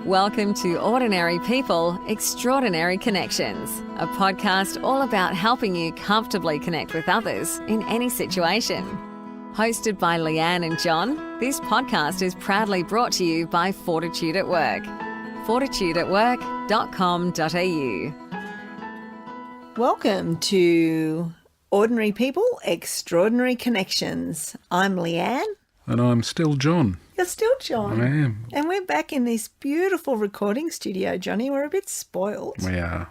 Welcome to Ordinary People, Extraordinary Connections, a podcast all about helping you comfortably connect with others in any situation. Hosted by Leanne and John, this podcast is proudly brought to you by Fortitude at Work. fortitudeatwork.com.au. Welcome to Ordinary People, Extraordinary Connections. I'm Leanne. And I'm still John. You're still John. I am. And we're back in this beautiful recording studio, Johnny. We're a bit spoilt. We are.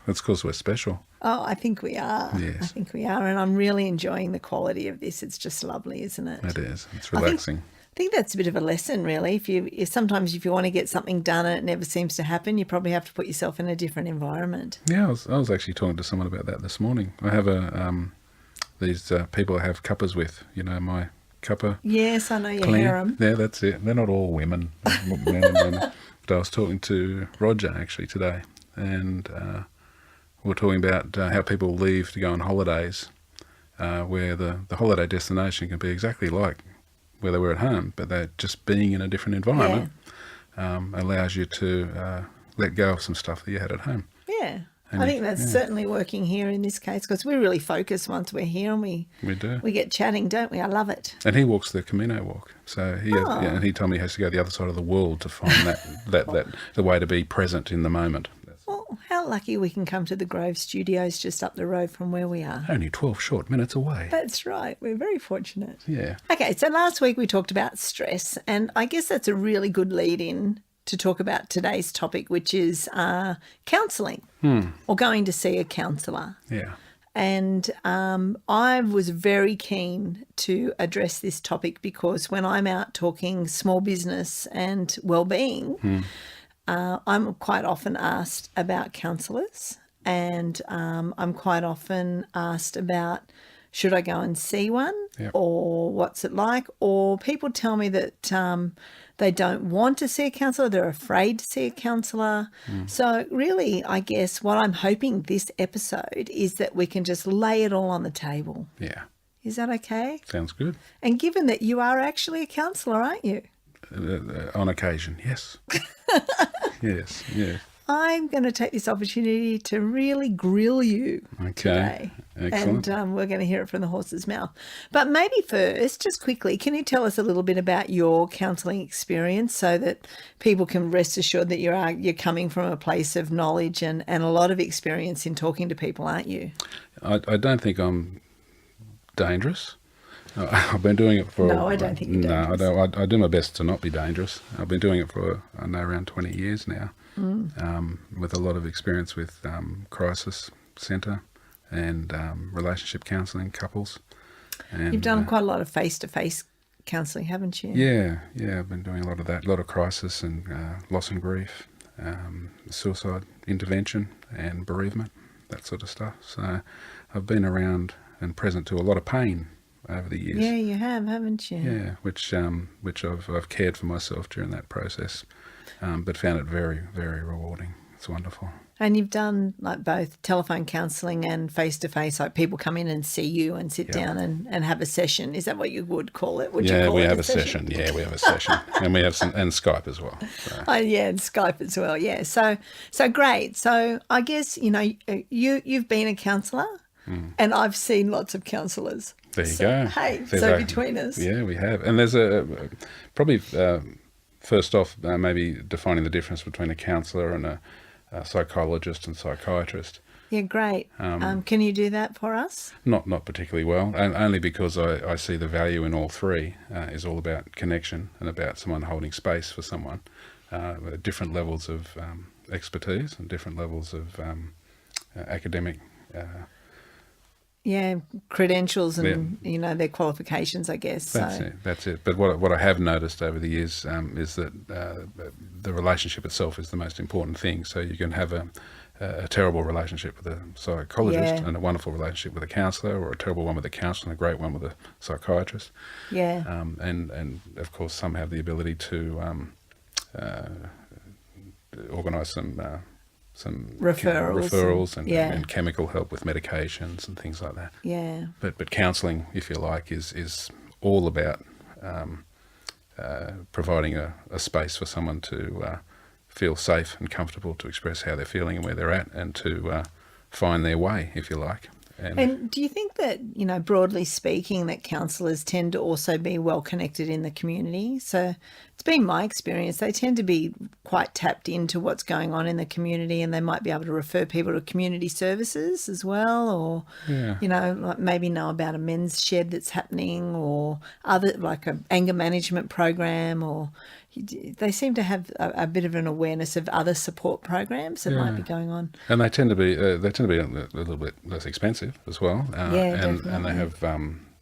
That's because we're special. Oh, I think we are. Yes. I think we are. And I'm really enjoying the quality of this. It's just lovely, isn't it? It is. It's relaxing. I think that's a bit of a lesson, really. Sometimes if you want to get something done and it never seems to happen, you probably have to put yourself in a different environment. Yeah, I was actually talking to someone about that this morning. I have these people I have cuppers with, my cuppa. Yes, I know you clan. hear them. Yeah, that's it. They're not all women, men and women. But I was talking to Roger actually today, and we were talking about how people leave to go on holidays, where the holiday destination can be exactly like where they were at home, but they're just being in a different environment allows you to let go of some stuff that you had at home. Yeah. I think that's certainly working here in this case, because we really focus once we're here and we do. We get chatting, don't we? I love it. And he walks the Camino walk, so and he told me he has to go the other side of the world to find that the way to be present in the moment. Well, how lucky we can come to the Grove Studios just up the road from where we are. Only 12 short minutes away. That's right. We're very fortunate. Yeah. Okay, so last week we talked about stress, and I guess that's a really good lead-in to talk about today's topic, which is counselling or going to see a counsellor. Yeah. And I was very keen to address this topic because when I'm out talking small business and well-being, I'm quite often asked about counsellors, and I'm quite often asked about should I go and see one or what's it like, or people tell me that they don't want to see a counsellor, they're afraid to see a counsellor. So really, I guess what I'm hoping this episode is that we can just lay it all on the table. Yeah. Is that okay? Sounds good. And given that you are actually a counsellor, aren't you? On occasion, yes. Yes. I'm going to take this opportunity to really grill you today. Excellent. And we're going to hear it from the horse's mouth. But maybe first, just quickly, can you tell us a little bit about your counselling experience so that people can rest assured that you're coming from a place of knowledge and a lot of experience in talking to people, aren't you? I don't think I'm dangerous. I've been doing it for... No, I don't think you're dangerous. No, I do my best to not be dangerous. I've been doing it for, around 20 years now, with a lot of experience with crisis centre and relationship counselling, couples. And, you've done quite a lot of face-to-face counselling, haven't you? Yeah, I've been doing a lot of that, a lot of crisis and loss and grief, suicide intervention and bereavement, that sort of stuff. So I've been around and present to a lot of pain over the years. Yeah, you have, haven't you? Yeah, which I've cared for myself during that process, but found it very, very rewarding. It's wonderful. And you've done like both telephone counselling and face-to-face, like people come in and see you and sit down and have a session. Is that what you would call it? Would you call we it have a session. Yeah, we have a session. And we have and Skype as well. So. Oh, yeah, and Skype as well, yeah. So great. So I guess, you've been a counsellor and I've seen lots of counsellors. There you go. Hey, between us. Yeah, we have. And there's probably first off, maybe defining the difference between a counsellor and a psychologist and psychiatrist. Yeah, great. Can you do that for us? Not particularly well, and only because I see the value in all three. Is all about connection and about someone holding space for someone. Different levels of expertise and different levels of academic credentials and their qualifications, I guess. That's it. But what I have noticed over the years is that the relationship itself is the most important thing. So you can have a terrible relationship with a psychologist and a wonderful relationship with a counsellor, or a terrible one with a counsellor and a great one with a psychiatrist. Yeah. And of course some have the ability to organise some referrals and chemical help with medications and things like that. Yeah. But counselling, if you like, is all about providing a space for someone to feel safe and comfortable to express how they're feeling and where they're at, and to find their way, if you like. And do you think that, broadly speaking, that counsellors tend to also be well connected in the community? So it's been my experience, they tend to be quite tapped into what's going on in the community, and they might be able to refer people to community services as well, or, like maybe know about a men's shed that's happening, or other, like a anger management program, or they seem to have a bit of an awareness of other support programs that might be going on. And they tend to be a little bit less expensive as well. And they have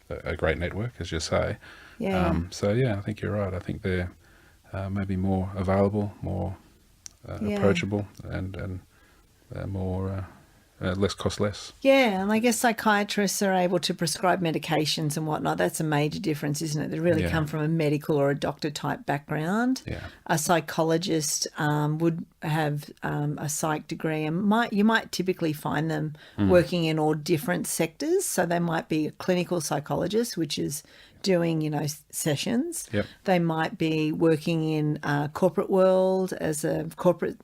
a great network, as you say. Yeah. I think you're right. I think they're maybe more available, more approachable, and more less less. Yeah, and I guess psychiatrists are able to prescribe medications and whatnot. That's a major difference, isn't it? They really come from a medical or a doctor type background. Yeah. A psychologist would have a psych degree, and you might typically find them working in all different sectors. So they might be a clinical psychologist, which is doing, sessions. Yep. They might be working in corporate world as a corporate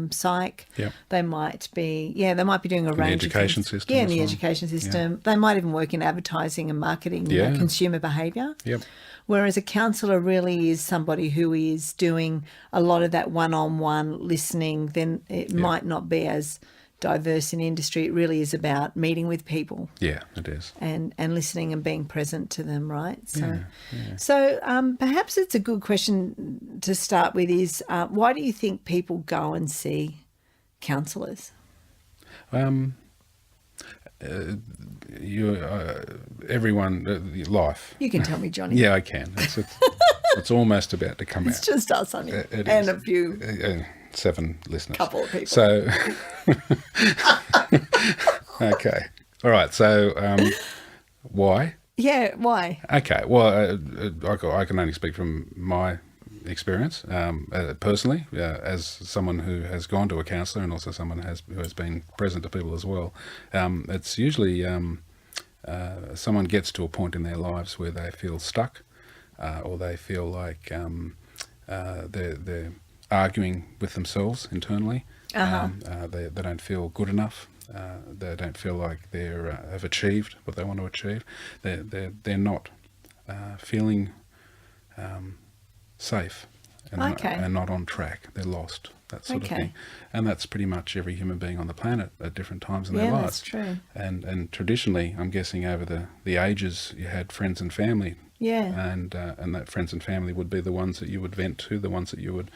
psych. Yep. They might be doing a range of education things. system. Yeah, in the education system. Yeah. They might even work in advertising and marketing, consumer behaviour. Yep. Whereas a counsellor really is somebody who is doing a lot of that one-on-one listening. Then it might not be as diverse in industry. It really is about meeting with people. Yeah, it is. And listening and being present to them, right? So, perhaps it's a good question to start with is, why do you think people go and see counsellors? Life. You can tell me, Johnny. Yeah, I can. It's almost about to come out. It's just us, honey, and a few. 7 listeners. Couple of people. So, okay. All right. So, why? Yeah, why? Okay. Well, I can only speak from my experience personally, as someone who has gone to a counsellor, and also someone who has been present to people as well. It's usually someone gets to a point in their lives where they feel stuck, or they feel like they're arguing with themselves internally. They don't feel good enough. They don't feel like they have achieved what they want to achieve. They're not feeling safe and not on track. They're lost, that sort of thing. And that's pretty much every human being on the planet at different times in their lives. That's true. And traditionally, I'm guessing over the ages, you had friends and family. Yeah. And that friends and family would be the ones that you would vent to, the ones that you would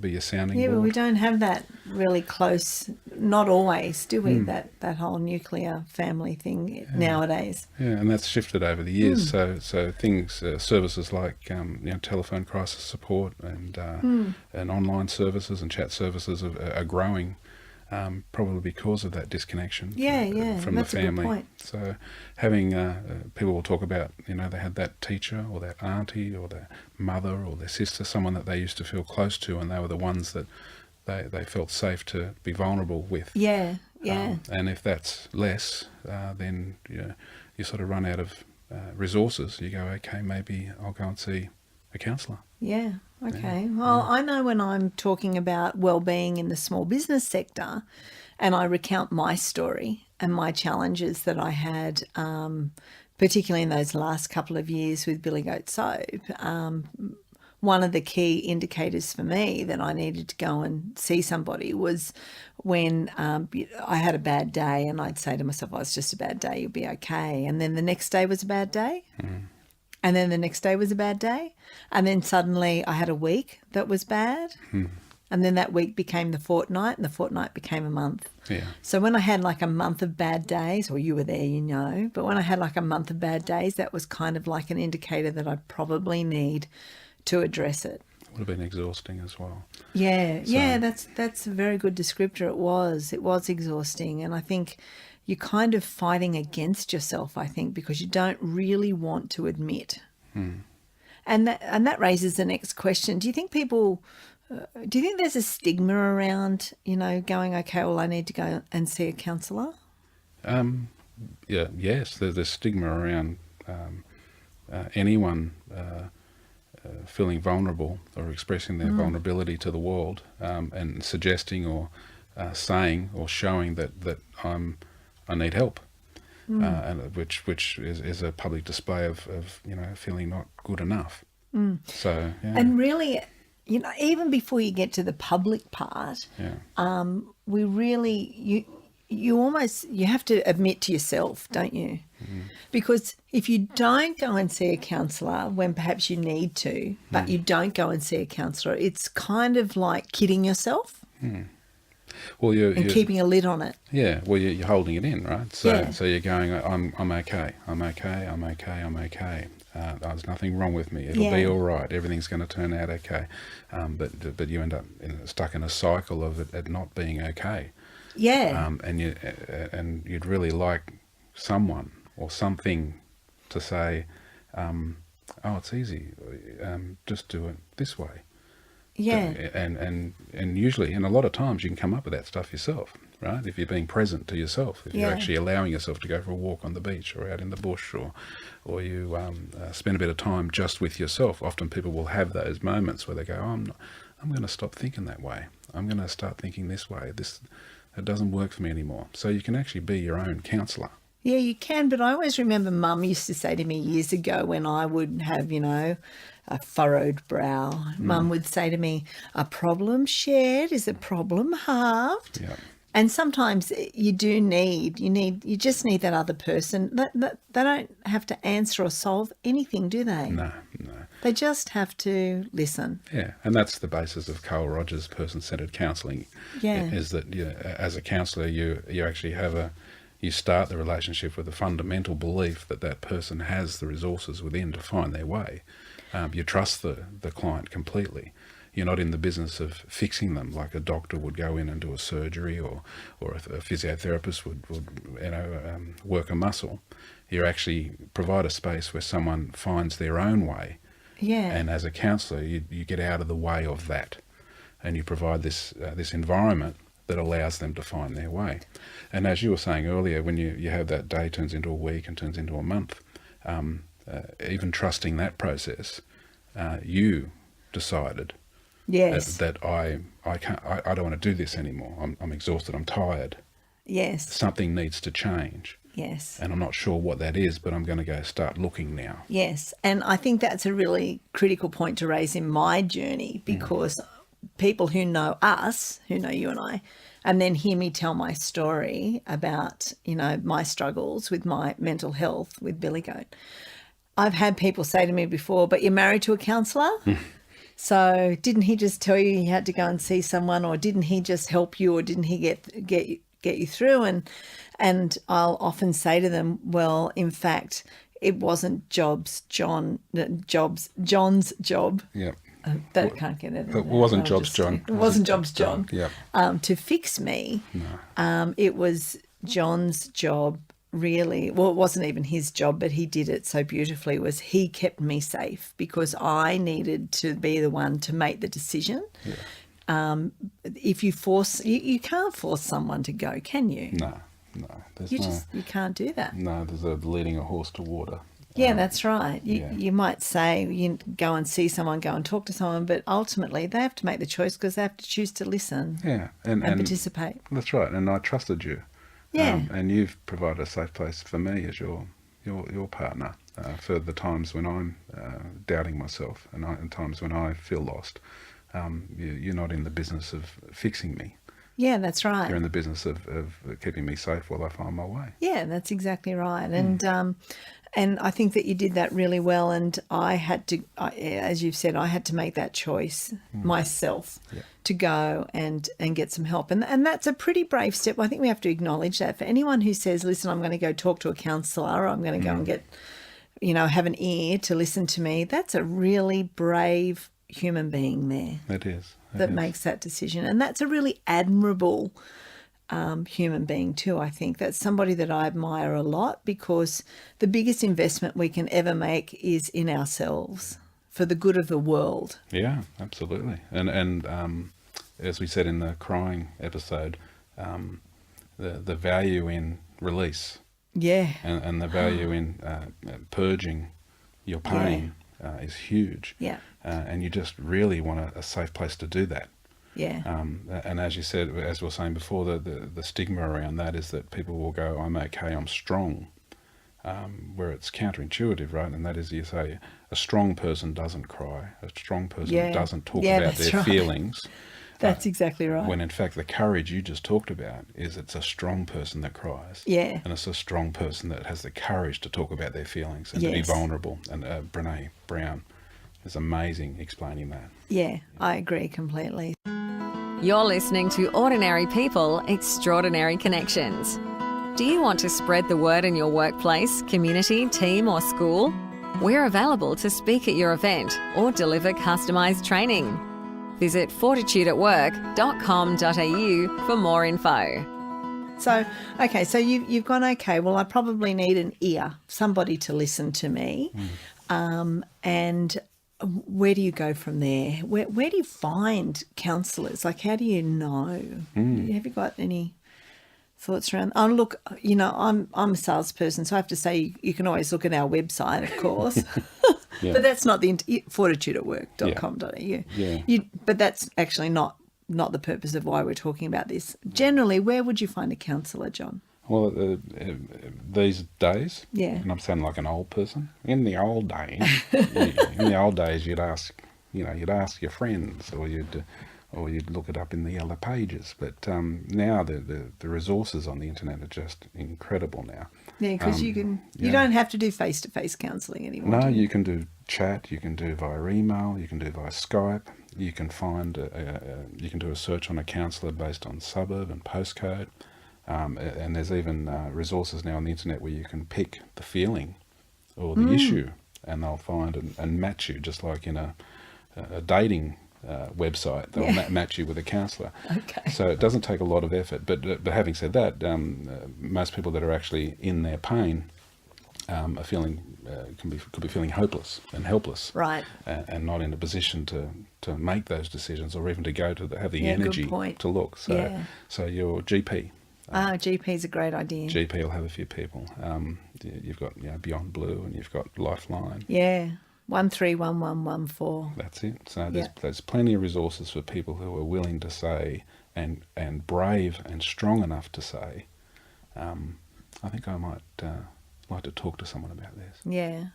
be your sounding board. Yeah, but we don't have that really close, not always, do we, that whole nuclear family thing nowadays. Yeah, and that's shifted over the years. So things, services like telephone crisis support and online services and chat services are growing, probably because of that disconnection from that's the family. A good point. So having people will talk about, they had that teacher or that auntie or their mother or their sister, someone that they used to feel close to, and they were the ones that they felt safe to be vulnerable with. Yeah. And if that's less, then you sort of run out of resources. You go, okay, maybe I'll go and see a counsellor. Yeah. Okay. Well, I know when I'm talking about well-being in the small business sector, and I recount my story and my challenges that I had, particularly in those last couple of years with Billy Goat Soap, one of the key indicators for me that I needed to go and see somebody was when I had a bad day, and I'd say to myself, oh, it's just a bad day, you'll be okay. And then the next day was a bad day. And then the next day was a bad day. And then suddenly I had a week that was bad. And then that week became the fortnight, and the fortnight became a month. Yeah. So when I had like a month of bad days, or you were there, but when I had like a month of bad days, that was kind of like an indicator that I probably need to address it. Would have been exhausting as well. Yeah, that's a very good descriptor. It was exhausting. And I think you're kind of fighting against yourself, I think, because you don't really want to admit. And that raises the next question. Do you think there's a stigma around, going, okay, well, I need to go and see a counsellor? Yes, there's a stigma around anyone feeling vulnerable or expressing their vulnerability to the world, and suggesting or saying or showing that I need help, and which is a public display of feeling not good enough. So yeah. And really, even before you get to the public part, we really you have to admit to yourself, don't you? Because if you don't go and see a counsellor when perhaps you need to, but you don't go and see a counsellor, it's kind of like kidding yourself. Well, you're keeping a lid on it. Yeah, well, you're holding it in, right? So you're going, I'm okay. There's nothing wrong with me. It'll be all right. Everything's going to turn out okay. But you end up stuck in a cycle of it not being okay. Yeah. And you'd really like someone or something to say, oh, it's easy. Just do it this way. Yeah. And usually, and a lot of times, you can come up with that stuff yourself, right? If you're being present to yourself, if you're actually allowing yourself to go for a walk on the beach or out in the bush, or you spend a bit of time just with yourself. Often people will have those moments where they go, I'm going to stop thinking that way. I'm going to start thinking this way. It doesn't work for me anymore. So you can actually be your own counsellor. Yeah, you can. But I always remember Mum used to say to me years ago when I would have, a furrowed brow, Mum would say to me, a problem shared is a problem halved. Yeah. And sometimes you just need that other person. They don't have to answer or solve anything, do they? No. They just have to listen. Yeah, and that's the basis of Carl Rogers' person-centered counselling. Yeah. Is that as a counsellor, you actually you start the relationship with a fundamental belief that person has the resources within to find their way. You trust the client completely. You're not in the business of fixing them like a doctor would go in and do a surgery, or a physiotherapist would work a muscle. You actually provide a space where someone finds their own way. Yeah. And as a counsellor, you get out of the way of that, and you provide this environment that allows them to find their way. And as you were saying earlier, when you have that day turns into a week and turns into a month, even trusting that process, you decided that I don't want to do this anymore. I'm exhausted. I'm tired. Yes. Something needs to change. Yes. And I'm not sure what that is, but I'm going to go start looking now. Yes. And I think that's a really critical point to raise in my journey, because people who know us, who know you and I, and then hear me tell my story about, my struggles with my mental health with Billy Goat. I've had people say to me before, but you're married to a counsellor? So didn't he just tell you had to go and see someone, or didn't he just help you, or didn't he get you through? And I'll often say to them, well, in fact, it wasn't John's job. Yeah. That can't get it. It wasn't Jobs John. It wasn't Jobs John. Yeah. To fix me. No. It was John's job, really. Well, it wasn't even his job, but he did it so beautifully. Was he kept me safe because I needed to be the one to make the decision. Yeah. If you force, you can't force someone to go, can you? No. You can't do that. No, there's a leading a horse to water. Yeah, that's right. You might say you go and see someone, go and talk to someone, but ultimately they have to make the choice because they have to choose to listen. Yeah, and participate. That's right. And I trusted you. Yeah. And you've provided a safe place for me as your partner for the times when I'm doubting myself and times when I feel lost. You're not in the business of fixing me. Yeah, that's right. You're in the business of keeping me safe while I find my way. Yeah, that's exactly right. And I think that you did that really well. And I had to, as you've said, I had to make that choice myself to go and get some help. And that's a pretty brave step. I think we have to acknowledge that. For anyone who says, listen, I'm going to go talk to a counsellor, or I'm going to go and get, have an ear to listen to me, that's a really brave human being there. It is. That makes that decision. And that's a really admirable human being too, I think. That's somebody that I admire a lot, because the biggest investment we can ever make is in ourselves for the good of the world. Yeah, absolutely. And as we said in the crying episode, the value in release. Yeah. And the value in purging your pain is huge. Yeah. And you just really want a safe place to do that. Yeah. And as you said, as we were saying before, the stigma around that is that people will go, I'm okay, I'm strong, where it's counterintuitive, right? And that is, you say, a strong person doesn't cry, a strong person doesn't talk about their feelings. That's exactly right. When in fact the courage you just talked about is it's a strong person that cries. Yeah. And it's a strong person that has the courage to talk about their feelings and to be vulnerable. And Brene Brown is amazing explaining that. Yeah, I agree completely. You're listening to Ordinary People, Extraordinary Connections. Do you want to spread the word in your workplace, community, team or school? We're available to speak at your event or deliver customised training. Visit fortitudeatwork.com.au for more info. So, okay, so you've gone, okay, well, I probably need an ear, somebody to listen to me. And where do you go from there? Where do you find counsellors? Like, how do you know? Have you got any thoughts around? Oh, look, you know, I'm a salesperson, so I have to say you can always look at our website, of course. But that's not the fortitudeatwork.com.au. Yeah. But that's actually not the purpose of why we're talking about this. Generally, where would you find a counsellor, John? Well, these days, Yeah. and I'm sounding like an old person. In the old days, you'd ask your friends, or you'd look it up in the yellow pages. But now the resources on the internet are just incredible now. Yeah, because you don't have to do face-to-face counselling anymore. No, you can do chat, you can do via email, you can do via Skype. You can find you can do a search on a counsellor based on suburb and postcode. And there's even resources now on the internet where you can pick the feeling or the issue, and they'll find and match you, just like in a dating website. They'll match you with a counsellor. Okay. So it doesn't take a lot of effort. But having said that, most people that are actually in their pain are feeling could be feeling hopeless and helpless, Right. And not in a position to make those decisions, or even to go to have the Yeah, good energy point. to look. So your GP. GP's a great idea. GP will have a few people. You've got Beyond Blue, and you've got Lifeline. Yeah, 131114. That's it. So there's plenty of resources for people who are willing to say and brave and strong enough to say, I think I might like to talk to someone about this. Yeah.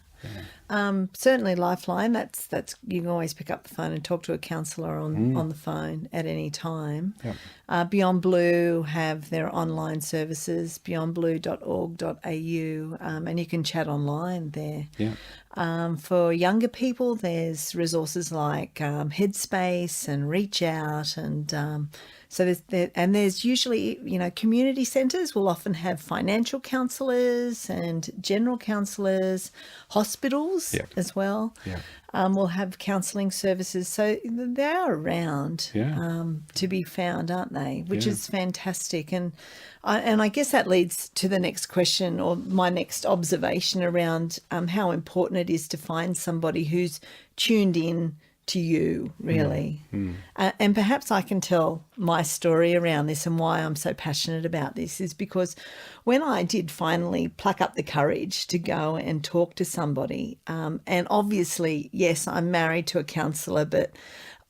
Certainly Lifeline, that's you can always pick up the phone and talk to a counsellor on the phone at any time. Yep. Beyond Blue have their online services, beyondblue.org.au, and you can chat online there. Yeah. For younger people, there's resources like Headspace and Reach Out, and so there's usually, community centres will often have financial counsellors and general counsellors, hospitals as well. Yeah. Will have counselling services. So they are around to be found, aren't they? Which is fantastic. And I guess that leads to the next question, or my next observation around how important it is to find somebody who's tuned in to you, really. And perhaps I can tell my story around this, and why I'm so passionate about this is because when I did finally pluck up the courage to go and talk to somebody, and obviously, yes, I'm married to a counsellor, but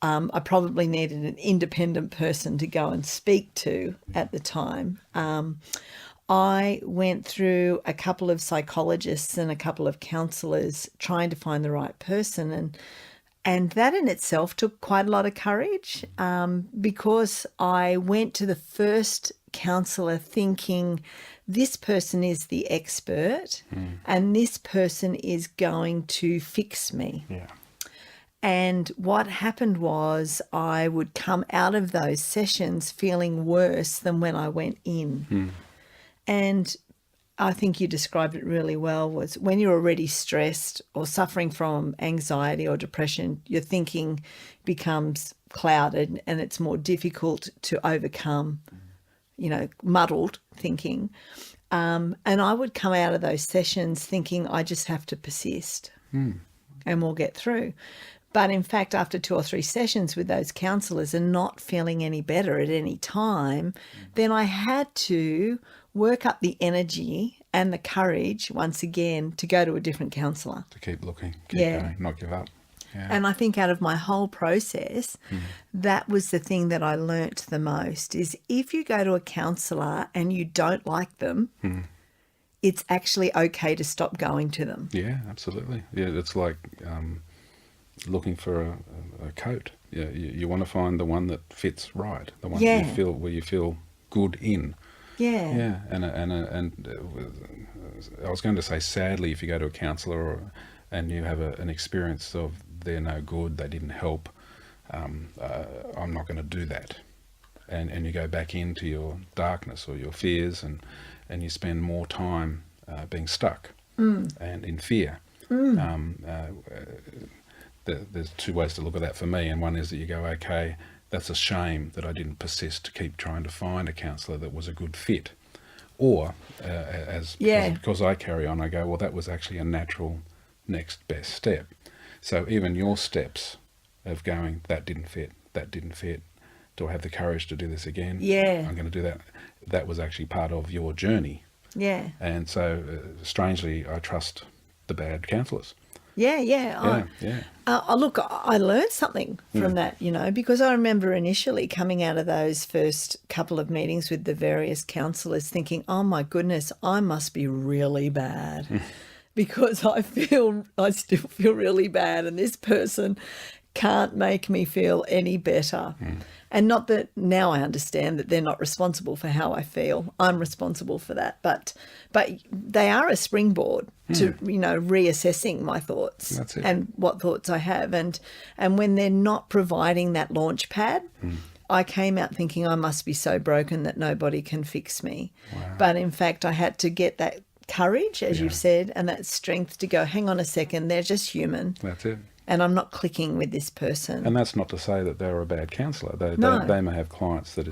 I probably needed an independent person to go and speak to at the time. I went through a couple of psychologists and a couple of counsellors trying to find the right person, and that in itself took quite a lot of courage, because I went to the first counsellor thinking this person is the expert and this person is going to fix me. Yeah. And what happened was I would come out of those sessions feeling worse than when I went in. And I think you described it really well, was when you're already stressed or suffering from anxiety or depression, your thinking becomes clouded and it's more difficult to overcome, muddled thinking. And I would come out of those sessions thinking I just have to persist and we'll get through. But in fact, after 2 or 3 sessions with those counsellors and not feeling any better at any time, then I had to work up the energy and the courage, once again, to go to a different counsellor. To keep looking, keep Yeah. going, not give up. Yeah. And I think out of my whole process, that was the thing that I learnt the most, is if you go to a counsellor and you don't like them, it's actually okay to stop going to them. Yeah, absolutely. Yeah, it's like looking for a coat. Yeah, you want to find the one that fits right, the one Yeah. that you feel good in. Yeah. Yeah, and I was going to say, sadly, if you go to a counsellor and you have an experience of they're no good, they didn't help, I'm not going to do that. And you go back into your darkness or your fears, and you spend more time being stuck and in fear. There's two ways to look at that for me, and one is that you go, okay, that's a shame that I didn't persist to keep trying to find a counsellor that was a good fit. Or, because I carry on, I go, well, that was actually a natural next best step. So even your steps of going, that didn't fit, do I have the courage to do this again? Yeah. I'm going to do that. That was actually part of your journey. Yeah. And so, strangely, I trust the bad counsellors. Yeah, yeah. Look, I learned something from that, because I remember initially coming out of those first couple of meetings with the various counsellors thinking, oh my goodness, I must be really bad because I still feel really bad, and this person can't make me feel any better. And not that now I understand that they're not responsible for how I feel. I'm responsible for that. But they are a springboard to, reassessing my thoughts. That's it. And what thoughts I have. And when they're not providing that launch pad, I came out thinking I must be so broken that nobody can fix me. Wow. But in fact, I had to get that courage, as you've said, and that strength to go, hang on a second, they're just human. That's it. And I'm not clicking with this person. And that's not to say that they're a bad counsellor. No. They may have clients that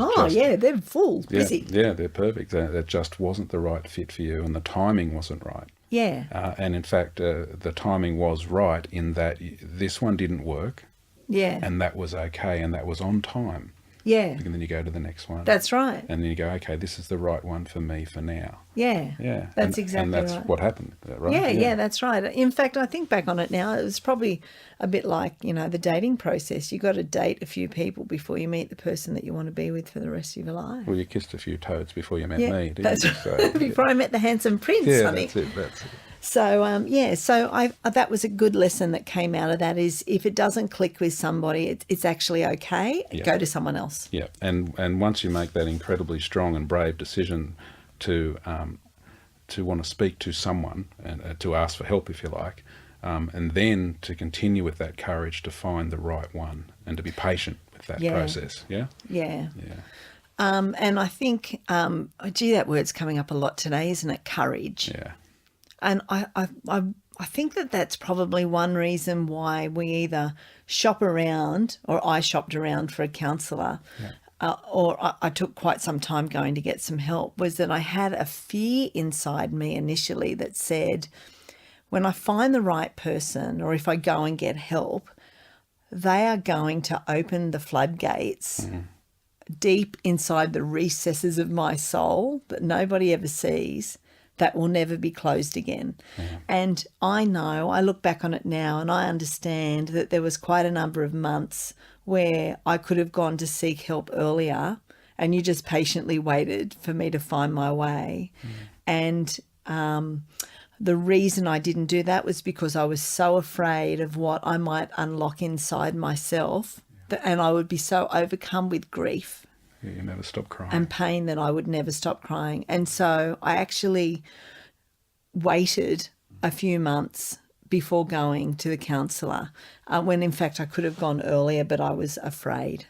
they're full, busy. Yeah, they're perfect. That just wasn't the right fit for you, and the timing wasn't right. Yeah. And in fact, the timing was right in that this one didn't work. Yeah. And that was okay, and that was on time. Yeah. And then you go to the next one. That's right. And then you go, okay, this is the right one for me for now. Yeah. Yeah. That's And exactly that's right. what happened, right? Yeah, that's right. In fact, I think back on it now, it was probably a bit like, the dating process. You got to date a few people before you meet the person that you want to be with for the rest of your life. Well, you kissed a few toads before you met Yeah, me, didn't that's you? right. So, Before I met the handsome prince, yeah, honey. that's it. So, so that was a good lesson that came out of that, is if it doesn't click with somebody, it's actually okay. Yeah. Go to someone else. Yeah, and once you make that incredibly strong and brave decision to want to speak to someone and to ask for help, if you like, and then to continue with that courage to find the right one and to be patient with that process. Yeah. Yeah. Yeah. And I think, that word's coming up a lot today, isn't it? Courage. Yeah. And I think that's probably one reason why we either shop around, or I shopped around for a counsellor, or I took quite some time going to get some help, was that I had a fear inside me initially that said, when I find the right person, or if I go and get help, they are going to open the floodgates deep inside the recesses of my soul that nobody ever sees, that will never be closed again. And I look back on it now and I understand that there was quite a number of months where I could have gone to seek help earlier, and you just patiently waited for me to find my way. And the reason I didn't do that was because I was so afraid of what I might unlock inside myself, and I would be so overcome with grief. You never stop crying. And pain that I would never stop crying. And so I actually waited a few months before going to the counsellor, when in fact I could have gone earlier, but I was afraid.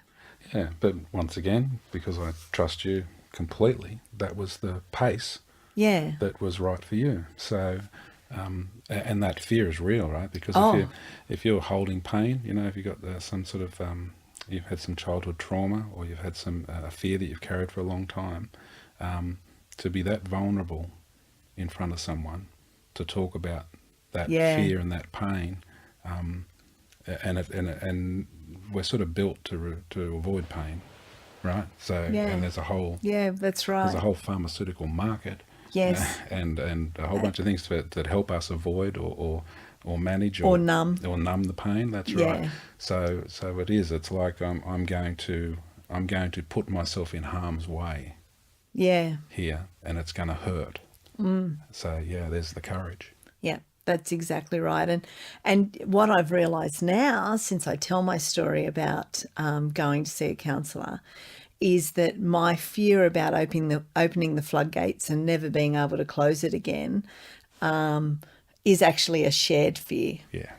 Yeah, but once again, because I trust you completely, that was the pace that was right for you. So, and that fear is real, right? Because if you're holding pain, if you've got some sort of... you've had some childhood trauma, or you've had some fear that you've carried for a long time, to be that vulnerable in front of someone, to talk about that fear and that pain, and we're sort of built to avoid pain, right? So and there's a whole that's right. There's a whole pharmaceutical market Yes. And a whole bunch of things that help us avoid or manage Or numb. the pain. That's Yeah. right. So it is. It's like I'm going to put myself in harm's way Yeah. here, and it's going to hurt. So yeah, there's the courage. Yeah, that's exactly right. And what I've realised now, since I tell my story about going to see a counsellor, is that my fear about opening the floodgates and never being able to close it again is actually a shared fear. Yeah.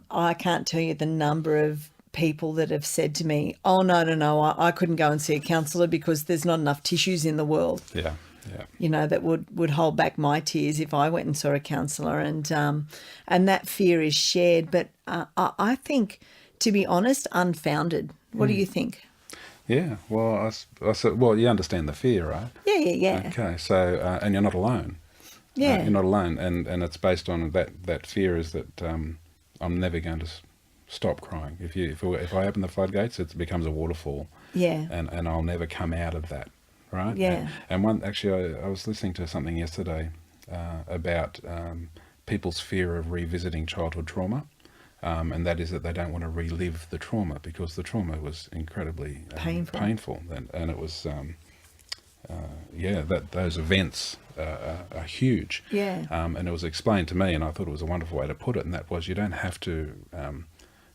I can't tell you the number of people that have said to me, "Oh no, I couldn't go and see a counsellor because there's not enough tissues in the world." Yeah. Yeah. You know, that would hold back my tears if I went and saw a counsellor, and that fear is shared, but I think, to be honest, unfounded. What do you think? Yeah. Well, I said, well, you understand the fear, right? Yeah. Okay. So and you're not alone. Yeah. You're not alone, and it's based on that fear is that I'm never going to stop crying. If I open the floodgates, it becomes a waterfall. Yeah. And I'll never come out of that. Right. Yeah. And I was listening to something yesterday about people's fear of revisiting childhood trauma, and that is that they don't want to relive the trauma because the trauma was incredibly painful, and it was that those events are huge. Yeah. And it was explained to me, and I thought it was a wonderful way to put it, and that was you don't have to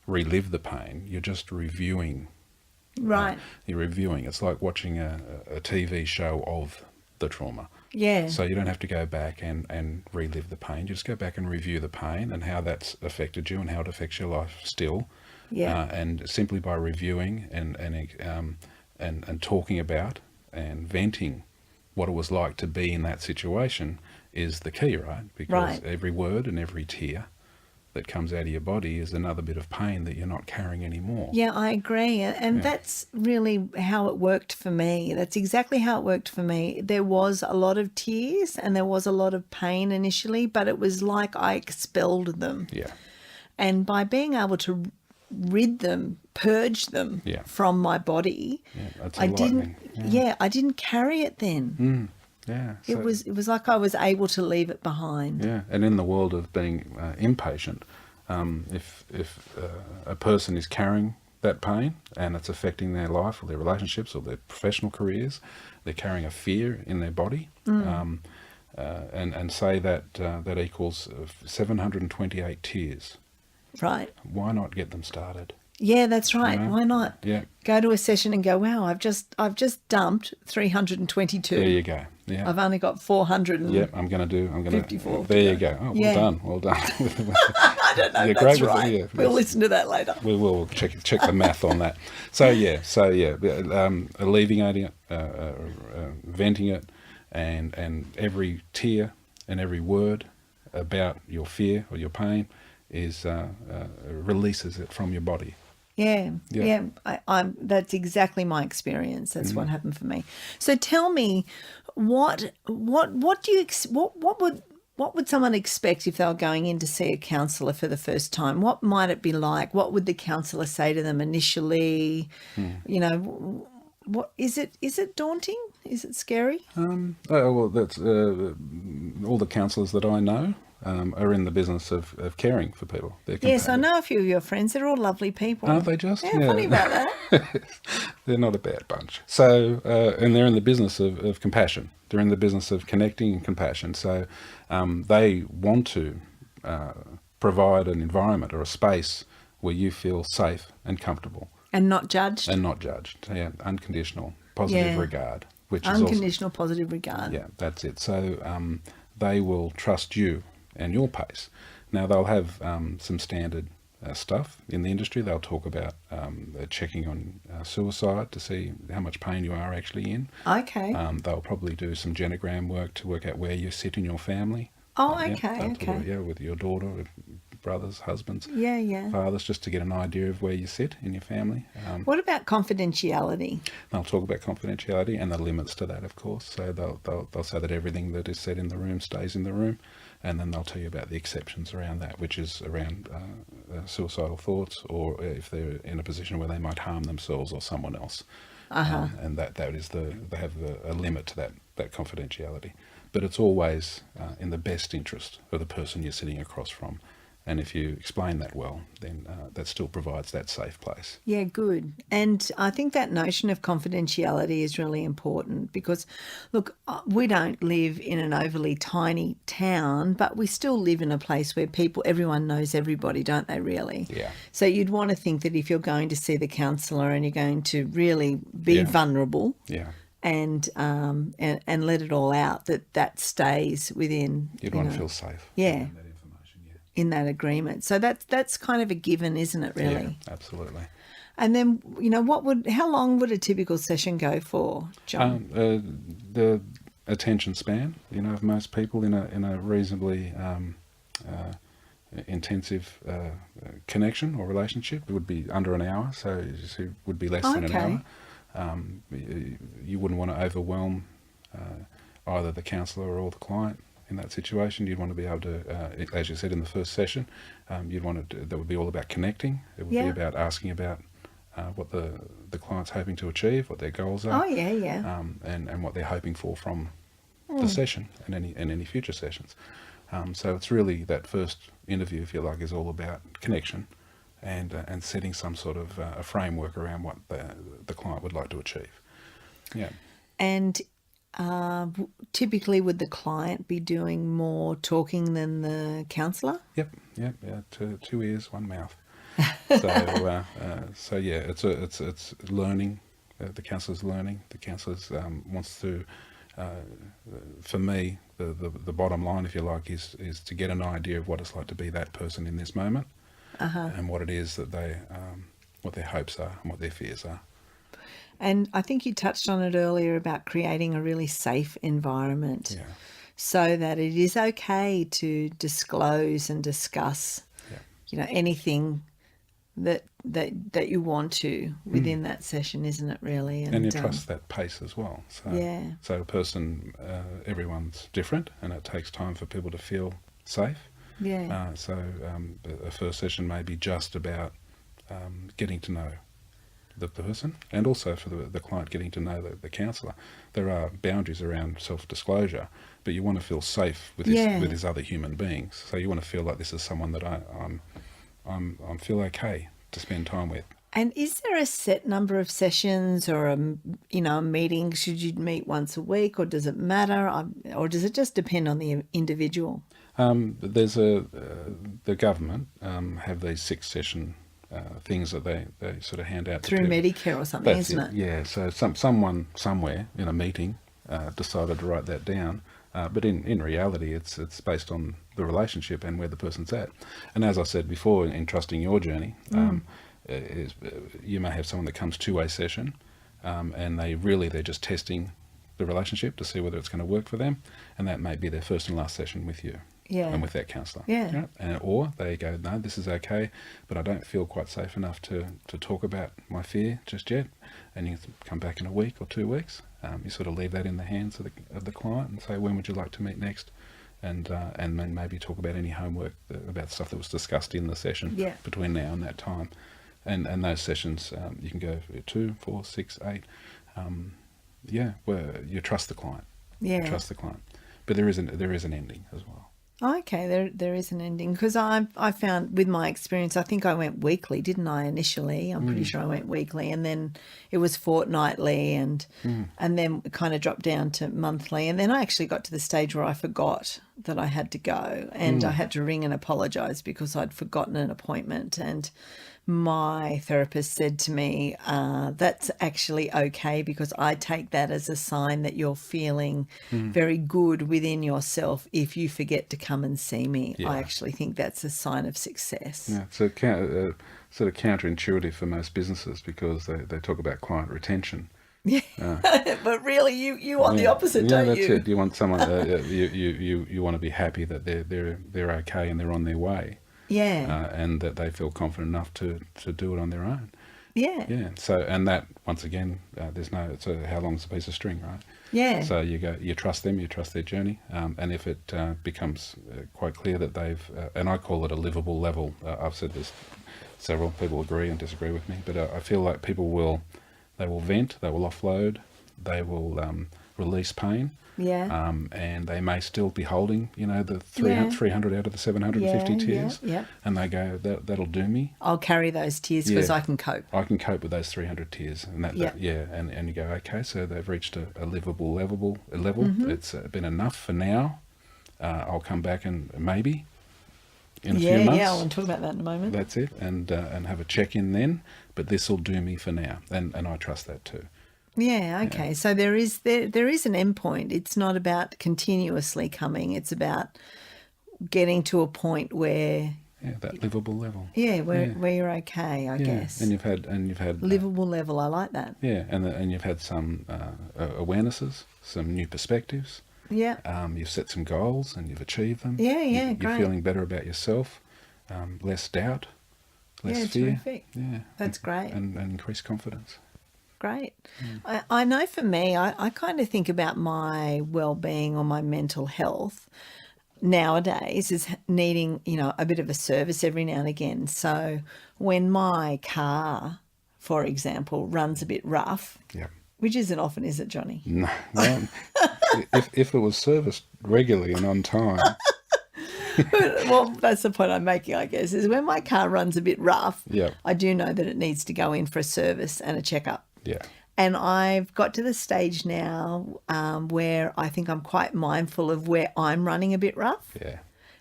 relive the pain. You're just reviewing. Right. You're reviewing. It's like watching a TV show of the trauma. Yeah. So you don't have to go back and relive the pain. You just go back and review the pain and how that's affected you and how it affects your life still. Yeah. And simply by reviewing and talking about and venting what it was like to be in that situation is the key, right? Because every word and every tear that comes out of your body is another bit of pain that you're not carrying anymore. Yeah, I agree. And that's really how it worked for me. That's exactly how it worked for me. There was a lot of tears and there was a lot of pain initially, but it was like I expelled them. Yeah. And by being able to rid them, purge them from my body, that's I enlightening. didn't carry it then. Yeah. It was like I was able to leave it behind. Yeah, and in the world of being impatient, if a person is carrying that pain and it's affecting their life or their relationships or their professional careers, they're carrying a fear in their body, and say that equals 728 tears. Right. Why not get them started? Yeah, that's right. Why not? Yeah. Go to a session and go, wow, I've just dumped 322. There you go. Yeah. I've only got 400. I'm going to 54. There you go. Oh, well done. I don't know. Yeah, That's great. right. We'll listen to that later. We will check the math on that. So alleviating it, venting it, and every tear and every word about your fear or your pain is releases it from your body. Yeah. I'm that's exactly my experience. That's what happened for me. So tell me, what would someone expect if they were going in to see a counsellor for the first time? What might it be like? What would the counsellor say to them initially? You know, what is it daunting? Is it scary? That's all the counsellors that I know are in the business of caring for people. Yes, I know a few of your friends. They're all lovely people. Aren't they just? Yeah, funny about that. They're not a bad bunch. So, and they're in the business of compassion. They're in the business of connecting and compassion. So they want to provide an environment or a space where you feel safe and comfortable. And not judged. Yeah, unconditional, positive regard. Which is unconditional positive regard. Yeah, that's it. So they will trust you and your pace. Now they'll have some standard stuff in the industry. They'll talk about checking on suicide to see how much pain you are actually in. Okay. They'll probably do some genogram work to work out where you sit in your family. Oh, okay. With your daughter, brothers, husbands, yeah, fathers, just to get an idea of where you sit in your family. What about confidentiality? They'll talk about confidentiality and the limits to that, of course. So they'll say that everything that is said in the room stays in the room, and then they'll tell you about the exceptions around that, which is around suicidal thoughts, or if they're in a position where they might harm themselves or someone else. And that is they have a limit to that confidentiality. but it's always in the best interest of the person you're sitting across from. And if you explain that well, then that still provides that safe place. Yeah, good. And I think that notion of confidentiality is really important because, look, we don't live in an overly tiny town, but we still live in a place where everyone knows everybody, don't they, really? Yeah. So you'd want to think that if you're going to see the counsellor and you're going to really be vulnerable and let it all out, that stays within. You'd want to feel safe. Yeah. In that agreement. So that's kind of a given, isn't it, really? Yeah, absolutely. And then, how long would a typical session go for, John? The attention span, of most people in a reasonably intensive connection or relationship, it would be under an hour, so it would be less than an hour. You wouldn't want to overwhelm either the counsellor or the client. In that situation, you'd want to be able to, as you said in the first session, you'd want to. That would be all about connecting. It would be about asking about what the client's hoping to achieve, what their goals are. Oh yeah. And what they're hoping for from the session and any future sessions. So it's really that first interview, if you like, is all about connection and setting some sort of a framework around what the client would like to achieve. Yeah. And typically, would the client be doing more talking than the counsellor? Yep. Two ears, one mouth. So yeah, it's learning. The counsellor's learning. The counsellor's wants to. For me, the bottom line, if you like, is to get an idea of what it's like to be that person in this moment, and what it is that what their hopes are and what their fears are. And I think you touched on it earlier about creating a really safe environment so that it is okay to disclose and discuss, anything that you want to within that session, isn't it, really? And you trust that pace as well. So, So a person, everyone's different, and it takes time for people to feel safe. Yeah. So a first session may be just about getting to know the person, and also for the client getting to know the counsellor. There are boundaries around self-disclosure, but you want to feel safe with these other human beings. So you want to feel like this is someone that I feel okay to spend time with. And is there a set number of sessions or a meeting? Should you meet once a week, or does it matter, or does it just depend on the individual? There's the government have these 6-session things that they sort of hand out through Medicare or something, isn't it? Yeah, so someone somewhere in a meeting decided to write that down, but in reality it's based on the relationship and where the person's at. And as I said before, in trusting your journey, you may have someone that comes to a session and they're just testing the relationship to see whether it's going to work for them, and that may be their first and last session with you. And with that counsellor. Or they go, no, this is okay, but I don't feel quite safe enough to talk about my fear just yet. And you come back in a week or 2 weeks. You sort of leave that in the hands of the client and say, when would you like to meet next? And then maybe talk about any homework, about stuff that was discussed in the session between now and that time. And those sessions, you can go 2, 4, 6, 8. Where you trust the client. You trust the client. But there is an ending as well. Okay, there is an ending, because I found with my experience, I think I went weekly, didn't I, initially? I'm pretty sure I went weekly, and then it was fortnightly, and then it kind of dropped down to monthly, and then I actually got to the stage where I forgot that I had to go, and I had to ring and apologise because I'd forgotten an appointment, and my therapist said to me, that's actually okay, because I take that as a sign that you're feeling very good within yourself if you forget to come and see me. I actually think that's a sign of success. Yeah, so sort of counterintuitive for most businesses, because they talk about client retention. Yeah, but really, you want the opposite, don't you? Yeah, that's it. You want someone you want to be happy that they're okay and they're on their way. Yeah. And that they feel confident enough to do it on their own. Yeah. Yeah. So, and that, once again, it's how long's a piece of string, right? Yeah. So you trust them, you trust their journey. And if it becomes quite clear that they've, and I call it a livable level, I've said this, several people agree and disagree with me, but I feel like they will vent, they will offload, they will release pain. Yeah. And they may still be holding, the 300 out of the 750 tears. Yeah. And they go, that'll do me. I'll carry those tears because I can cope. I can cope with those 300 tears. And and you go, okay, so they've reached a livable level. Mm-hmm. It's been enough for now. I'll come back and maybe in a few months. Yeah, I want to talk about that in a moment. That's it. And have a check-in then. But this will do me for now. And I trust that too. Yeah, okay. Yeah. So there is an end point. It's not about continuously coming. It's about getting to a point where that livable level. Yeah, where you're okay, I guess. And you've had livable level. I like that. Yeah, and you've had some awarenesses, some new perspectives. Yeah. You've set some goals and you've achieved them. Yeah, You're feeling better about yourself, less doubt, less fear. Terrific. Yeah, that's great. And increased confidence. Great. I know for me, I kind of think about my well-being or my mental health nowadays as needing, a bit of a service every now and again. So when my car, for example, runs a bit rough, which isn't often, is it, Johnny? No. if it was serviced regularly and on time. Well, that's the point I'm making, I guess, is when my car runs a bit rough, I do know that it needs to go in for a service and a checkup. Yeah. And I've got to the stage now where I think I'm quite mindful of where I'm running a bit rough. Yeah.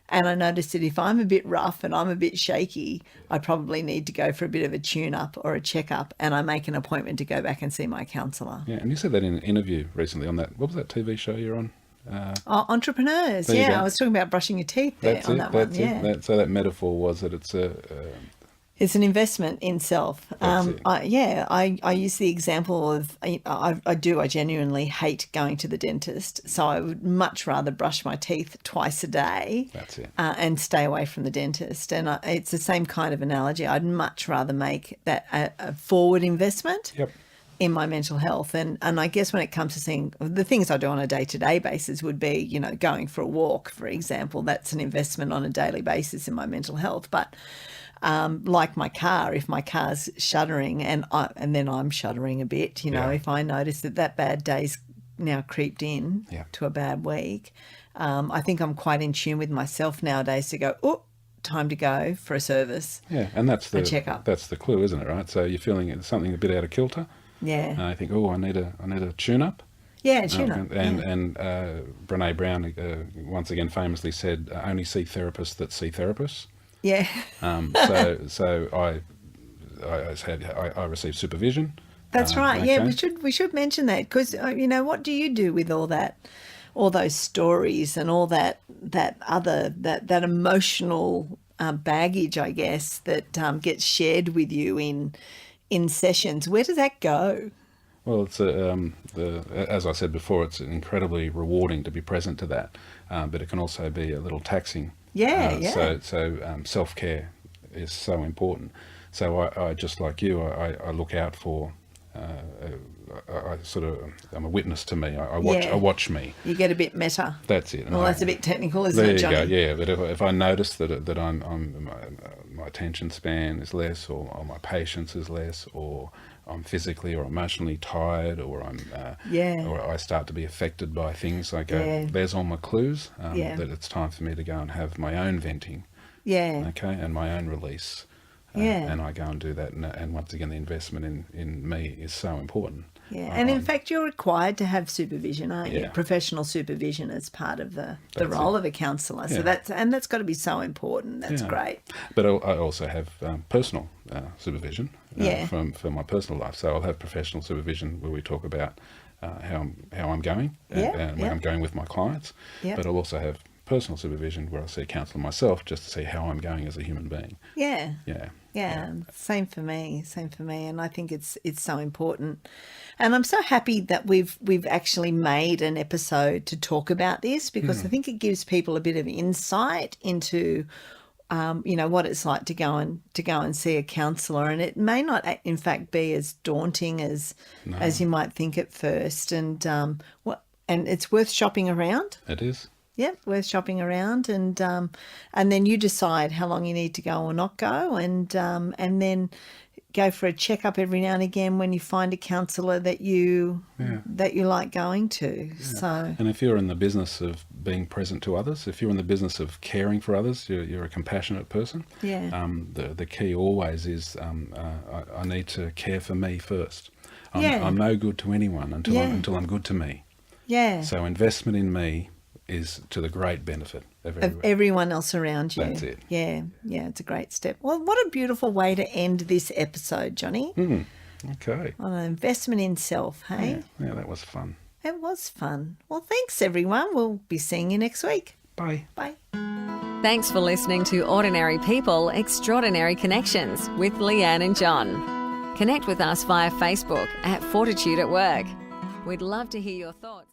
And I noticed that if I'm a bit rough and I'm a bit shaky, I probably need to go for a bit of a tune-up or a checkup, and I make an appointment to go back and see my counsellor. Yeah, and you said that in an interview recently on that, what was that TV show you're on? Entrepreneurs. Yeah, I was talking about brushing your teeth there on that one. Yeah. So that metaphor was that it's it's an investment in self. I use the example of I genuinely hate going to the dentist, so I would much rather brush my teeth twice a day. That's it. And stay away from the dentist. And it's the same kind of analogy. I'd much rather make that a forward investment. Yep. In my mental health. And I guess when it comes to seeing the things I do on a day-to-day basis would be, going for a walk, for example. That's an investment on a daily basis in my mental health. But like my car, if my car's shuddering and then I'm shuddering a bit, if I notice that bad day's now creeped in to a bad week, I think I'm quite in tune with myself nowadays to go, time to go for a service. Yeah, and that's the checkup. That's the clue, isn't it? Right. So you're feeling something a bit out of kilter. Yeah. And I think, I need a tune-up. Yeah, tune-up. And Brene Brown once again famously said, only see therapists that see therapists. Yeah. So I received supervision. That's right. Okay. Yeah, we should mention that because what do you do with all those stories and all that emotional baggage, I guess, that gets shared with you in sessions? Where does that go? Well, it's as I said before, it's incredibly rewarding to be present to that, but it can also be a little taxing. Yeah. So self-care is so important. So I just like you, I look out for. I'm a witness to me. I watch me. You get a bit meta. That's it. Well, that's a bit technical, isn't it, Johnny? There you go. Yeah, but if I notice that I'm my attention span is less, or my patience is less, or I'm physically or emotionally tired, or or I start to be affected by things, I go, there's all my clues that it's time for me to go and have my own venting. Yeah. Okay, and my own release. And I go and do that, and once again, the investment in me is so important. Yeah, and in fact, you're required to have supervision, aren't you? Professional supervision as part of the role of a counsellor. So that's got to be so important. That's great. But I also have personal supervision for my personal life. So I'll have professional supervision where we talk about how I'm going and where I'm going with my clients. Yeah. But I'll also have personal supervision where I see a counsellor myself just to see how I'm going as a human being. Yeah. Same for me. And I think it's so important. And I'm so happy that we've actually made an episode to talk about this, because I think it gives people a bit of insight into what it's like to go and see a counsellor, and it may not in fact be as daunting as you might think at first, and it's worth shopping around. It is. Yep, worth shopping around, and then you decide how long you need to go or not go, and then go for a checkup every now and again when you find a counsellor that you like going to. So, and if you're in the business of being present to others, if you're in the business of caring for others, you're a compassionate person. Yeah. The key always is I need to care for me first. I'm no good to anyone until I'm good to me. Yeah. So investment in me is to the great benefit of everyone else around you. That's it. Yeah, it's a great step. Well, what a beautiful way to end this episode, Johnny. Okay. On an investment in self, hey? Yeah, that was fun. It was fun. Well, thanks, everyone. We'll be seeing you next week. Bye. Bye. Thanks for listening to Ordinary People, Extraordinary Connections with Leanne and John. Connect with us via Facebook at Fortitude at Work. We'd love to hear your thoughts.